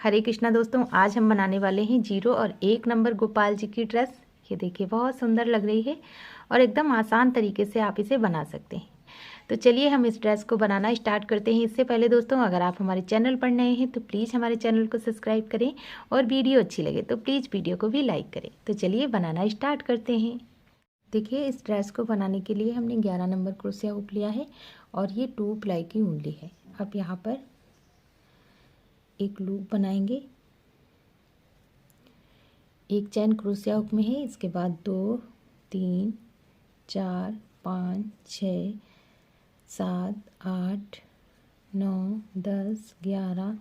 हरे कृष्णा दोस्तों, आज हम बनाने वाले हैं 0 और 1 नंबर गोपाल जी की ड्रेस। ये देखिए बहुत सुंदर लग रही है और एकदम आसान तरीके से आप इसे बना सकते हैं। तो चलिए हम इस ड्रेस को बनाना स्टार्ट करते हैं। इससे पहले दोस्तों, अगर आप हमारे चैनल पर नए हैं तो प्लीज़ हमारे चैनल को सब्सक्राइब करें और वीडियो अच्छी लगे तो प्लीज़ वीडियो को भी लाइक करें। तो चलिए बनाना स्टार्ट करते हैं। देखिए इस ड्रेस को बनाने के लिए हमने 11 नंबर क्रोशिया हुक लिया है और ये 2 प्लाई की ऊन है। अब यहाँ पर एक लूप बनाएंगे, एक चैन क्रोशिया हुक में है, इसके बाद 2 3 4 5 6 7 8 9 10 11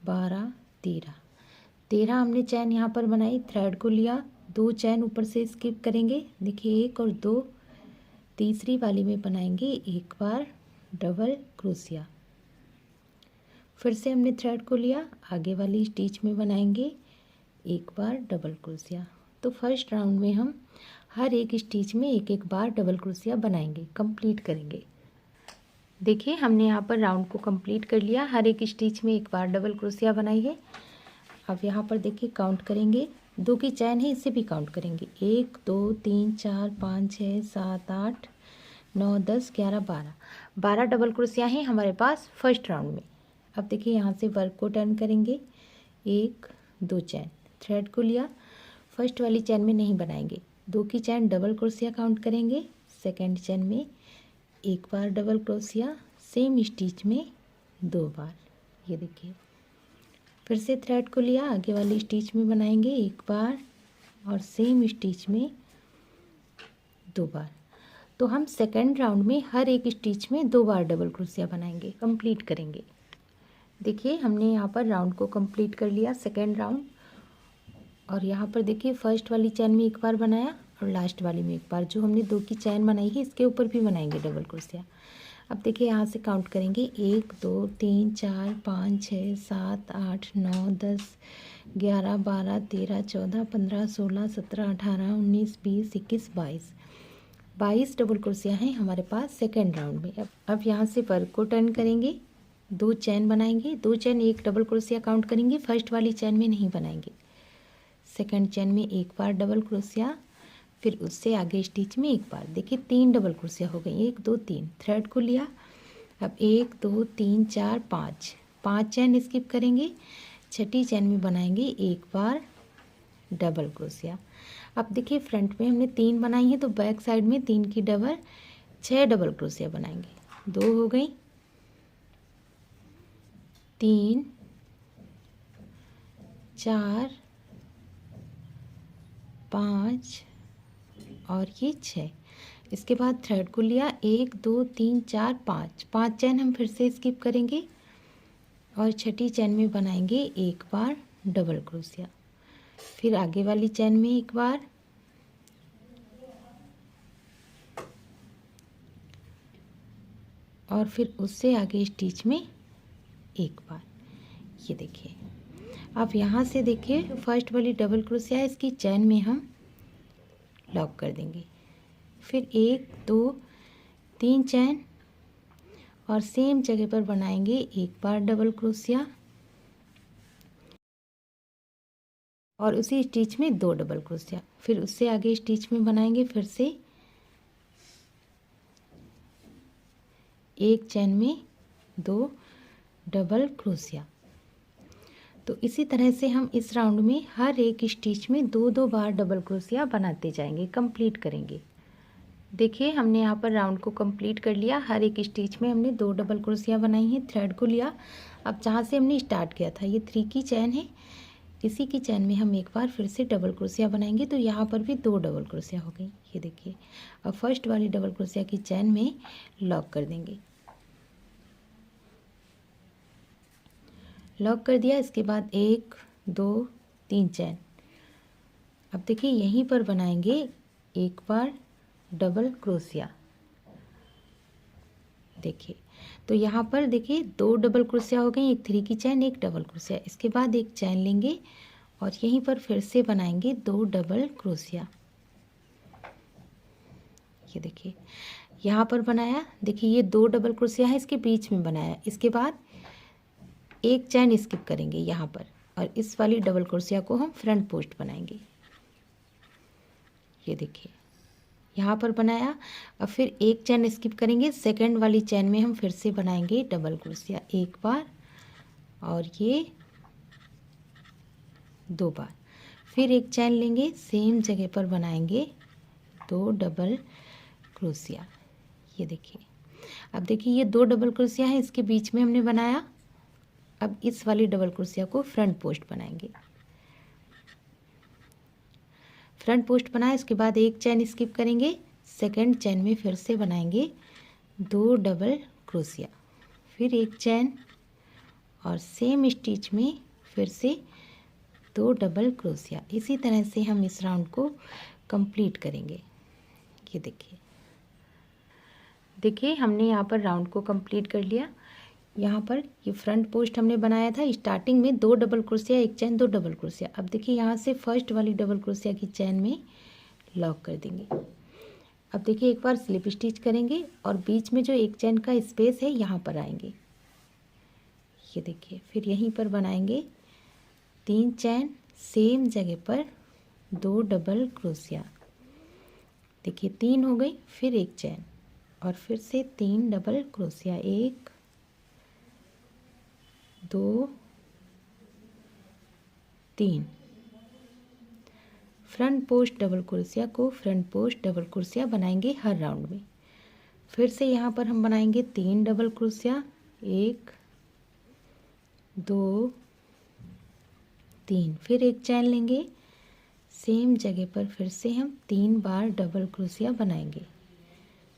12 13 हमने चैन यहाँ पर बनाई। थ्रेड को लिया, 2 चैन ऊपर से स्किप करेंगे। देखिए 1 और 2, तीसरी वाली में बनाएंगे एक बार डबल क्रोशिया। फिर से हमने थ्रेड को लिया, आगे वाली स्टिच में बनाएंगे एक बार डबल क्रोशिया। तो फर्स्ट राउंड में हम हर एक स्टिच में एक एक बार डबल क्रोशिया बनाएंगे, कंप्लीट करेंगे। देखिए हमने यहाँ पर राउंड को कंप्लीट कर लिया, हर एक स्टिच में एक बार डबल क्रोशिया बनाई है। अब यहाँ पर देखिए काउंट करेंगे, 2 की चैन है इसे भी काउंट करेंगे। 1 2 3 4 5 6 7 8 9 10 11 12 डबल क्रोशिया हैं हमारे पास फर्स्ट राउंड में। अब देखिए यहाँ से वर्क को टर्न करेंगे, 1 2 चैन, थ्रेड को लिया, फर्स्ट वाली चैन में नहीं बनाएंगे, 2 की चैन डबल क्रोशिया काउंट करेंगे, सेकंड चैन में एक बार डबल क्रोशिया, सेम स्टिच में 2 बार। ये देखिए फिर से थ्रेड को लिया, आगे वाली स्टिच में बनाएंगे एक बार और सेम स्टिच में 2 बार। तो हम सेकंड राउंड में हर एक स्टिच में 2 बार डबल क्रोशिया बनाएंगे, कंप्लीट करेंगे। देखिए हमने यहाँ पर राउंड को कंप्लीट कर लिया, सेकंड राउंड। और यहाँ पर देखिए फर्स्ट वाली चैन में एक बार बनाया और लास्ट वाली में एक बार, जो हमने 2 की चैन बनाई है इसके ऊपर भी बनाएंगे डबल क्रोशिया। अब देखिए यहाँ से काउंट करेंगे, 1 2 3 4 5 6 7 8 9 10 11 12 13 14 15 16 17 18 19 20 21 22 डबल क्रोशिया हैं हमारे पास सेकेंड राउंड में। अब यहाँ से वर्क को टर्न करेंगे, 2 चैन बनाएंगे, 2 चैन एक डबल क्रोशिया काउंट करेंगे, फर्स्ट वाली चैन में नहीं बनाएंगे। सेकंड चैन में एक बार डबल क्रोशिया, फिर उससे आगे स्टिच में एक बार। देखिए 3 डबल क्रोशिया हो गई, 1 2 3, थ्रेड को लिया। अब 1 2 3 4 5 चैन स्किप करेंगे, छठी चैन में बनाएंगे एक बार डबल क्रोशिया। अब देखिए फ्रंट में हमने 3 बनाई है तो बैक साइड में 3 की डबल 6 डबल क्रोशिया बनाएंगे। 2 हो गई, 3 4 5 और ये 6। इसके बाद थ्रेड को लिया, 1 2 3 4 5 चैन हम फिर से स्किप करेंगे और छठी चैन में बनाएंगे एक बार डबल क्रोशिया। फिर आगे वाली चैन में एक बार, और फिर उससे आगे स्टिच में एक बार। ये देखिए अब यहाँ से देखिए फर्स्ट वाली डबल क्रोशिया इसकी चैन में हम लॉक कर देंगे। फिर 1 2 3 चैन और सेम जगह पर बनाएंगे एक बार डबल क्रोशिया और उसी स्टिच में 2 डबल क्रोशिया। फिर उससे आगे स्टिच में बनाएंगे फिर से एक चैन में 2 डबल क्रोशिया। तो इसी तरह से हम इस राउंड में हर एक स्टिच में 2 बार डबल क्रोशिया बनाते जाएंगे, कंप्लीट करेंगे। देखिए हमने यहाँ पर राउंड को कंप्लीट कर लिया, हर एक स्टिच में हमने 2 डबल क्रोशिया बनाई हैं। थ्रेड को लिया, अब जहाँ से हमने स्टार्ट किया था ये 3 की चैन है, इसी की चैन में हम एक बार फिर से डबल क्रोशिया बनाएंगे। तो यहाँ पर भी 2 डबल क्रोशिया हो गई। ये देखिए अब फर्स्ट वाली डबल क्रोशिया की चैन में लॉक कर देंगे, लॉक कर दिया। इसके बाद 1 2 3 चैन। अब देखिए यहीं पर बनाएंगे एक बार डबल क्रोशिया। देखिए तो यहाँ पर देखिए 2 डबल क्रोशिया हो गई, एक 3 की चैन एक डबल क्रोशिया। इसके बाद एक चैन लेंगे और यहीं पर फिर से बनाएंगे 2 डबल क्रोशिया। ये देखिए यहाँ पर बनाया, देखिए ये 2 डबल क्रोशिया है इसके बीच में बनाया। इसके बाद एक चैन स्किप करेंगे यहाँ पर और इस वाली डबल क्रोशिया को हम फ्रंट पोस्ट बनाएंगे। ये देखिए यहाँ पर बनाया। अब फिर एक चैन स्किप करेंगे, सेकंड वाली चैन में हम फिर से बनाएंगे डबल क्रोशिया एक बार और ये 2 बार। फिर एक चैन लेंगे, सेम जगह पर बनाएंगे 2 डबल क्रोशिया। ये देखिए, अब देखिए ये 2 डबल क्रोशिया है, इसके बीच में हमने बनाया। अब इस वाली डबल क्रोशिया को फ्रंट पोस्ट बनाएंगे। फ्रंट पोस्ट बनाया, इसके बाद एक चैन स्किप करेंगे, सेकंड चैन में फिर से बनाएंगे 2 डबल क्रोशिया, फिर एक चैन और सेम स्टिच में फिर से 2 डबल क्रोशिया। इसी तरह से हम इस राउंड को कंप्लीट करेंगे। ये देखिए हमने यहाँ पर राउंड को कंप्लीट कर लिया। यहाँ पर ये फ्रंट पोस्ट हमने बनाया था, स्टार्टिंग में 2 डबल क्रोशिया, एक चैन, 2 डबल क्रोशिया। अब देखिए यहाँ से फर्स्ट वाली डबल क्रोशिया की चैन में लॉक कर देंगे। अब देखिए एक बार स्लिप स्टिच करेंगे और बीच में जो एक चैन का स्पेस है यहाँ पर आएंगे। ये देखिए, फिर यहीं पर बनाएंगे 3 चैन, सेम जगह पर 2 डबल क्रोशिया। देखिए 3 हो गई, फिर एक चैन और फिर से 3 double crochet, 1 2 3। Front post double crochet को फ्रंट पोस्ट डबल क्रोशिया बनाएंगे हर राउंड में। फिर से यहाँ पर हम बनाएंगे 3 डबल क्रोशिया, 1 2 3। फिर एक चैन लेंगे, सेम जगह पर फिर से हम 3 बार डबल क्रोशिया बनाएंगे,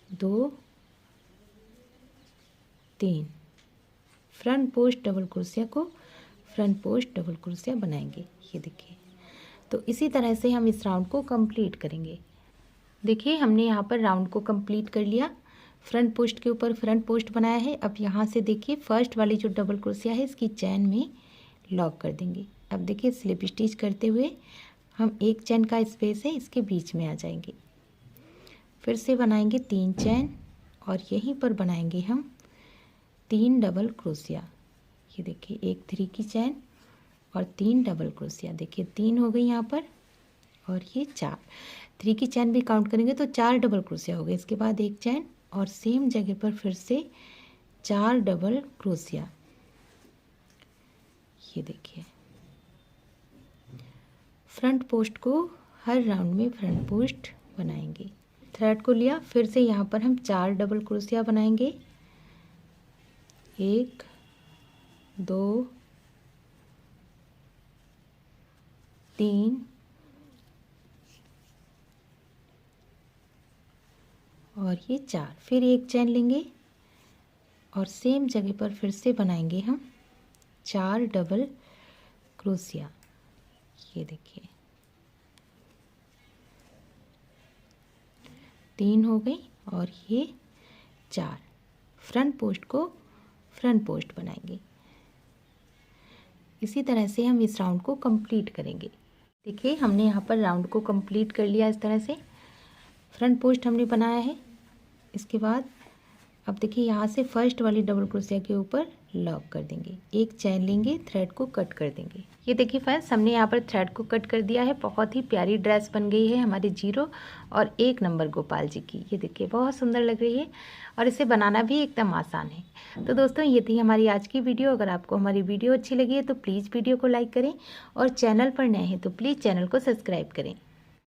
2 3। फ्रंट पोस्ट डबल क्रोशिया को फ्रंट पोस्ट डबल क्रोशिया बनाएंगे। ये देखिए, तो इसी तरह से हम इस राउंड को कंप्लीट करेंगे। देखिए हमने यहाँ पर राउंड को कंप्लीट कर लिया। फ्रंट पोस्ट के ऊपर फ्रंट पोस्ट बनाया है। अब यहाँ से देखिए फर्स्ट वाली जो डबल क्रोशिया है इसकी चैन में लॉक कर देंगे। अब देखिए स्लिप स्टिच करते हुए हम एक चैन का स्पेस है इसके बीच में आ जाएंगे। फिर से बनाएंगे 3 चैन और यहीं पर बनाएंगे हम 3 डबल क्रोशिया। ये देखिए एक 3 की चैन और 3 डबल क्रोशिया। देखिए 3 हो गई यहाँ पर और ये 4। 3 की चैन भी काउंट करेंगे तो 4 डबल क्रोशिया हो गए। इसके बाद एक चैन और सेम जगह पर फिर से 4 डबल क्रोशिया। ये देखिए, फ्रंट पोस्ट को हर राउंड में फ्रंट पोस्ट बनाएंगे। थ्रेड को लिया, फिर से यहाँ पर हम 4 डबल क्रोशिया बनाएंगे, 1 2 3 और ये 4। फिर एक चैन लेंगे और सेम जगह पर फिर से बनाएंगे हम 4 डबल क्रोशिया। ये देखिए 3 हो गई और ये 4। फ्रंट पोस्ट को फ्रंट पोस्ट बनाएंगे। इसी तरह से हम इस राउंड को कंप्लीट करेंगे। देखिए हमने यहाँ पर राउंड को कंप्लीट कर लिया। इस तरह से फ्रंट पोस्ट हमने बनाया है। इसके बाद अब देखिए यहाँ से फर्स्ट वाली डबल क्रोशिया के ऊपर लॉक कर देंगे, एक चैन लेंगे, थ्रेड को कट कर देंगे। ये देखिए फ्रेंड्स हमने यहाँ पर थ्रेड को कट कर दिया है। बहुत ही प्यारी ड्रेस बन गई है हमारे 0 और 1 नंबर गोपाल जी की। ये देखिए बहुत सुंदर लग रही है और इसे बनाना भी एकदम आसान है। तो दोस्तों ये थी हमारी आज की वीडियो। अगर आपको हमारी वीडियो अच्छी लगी है तो प्लीज़ वीडियो को लाइक करें और चैनल पर नए हैं तो प्लीज़ चैनल को सब्सक्राइब करें।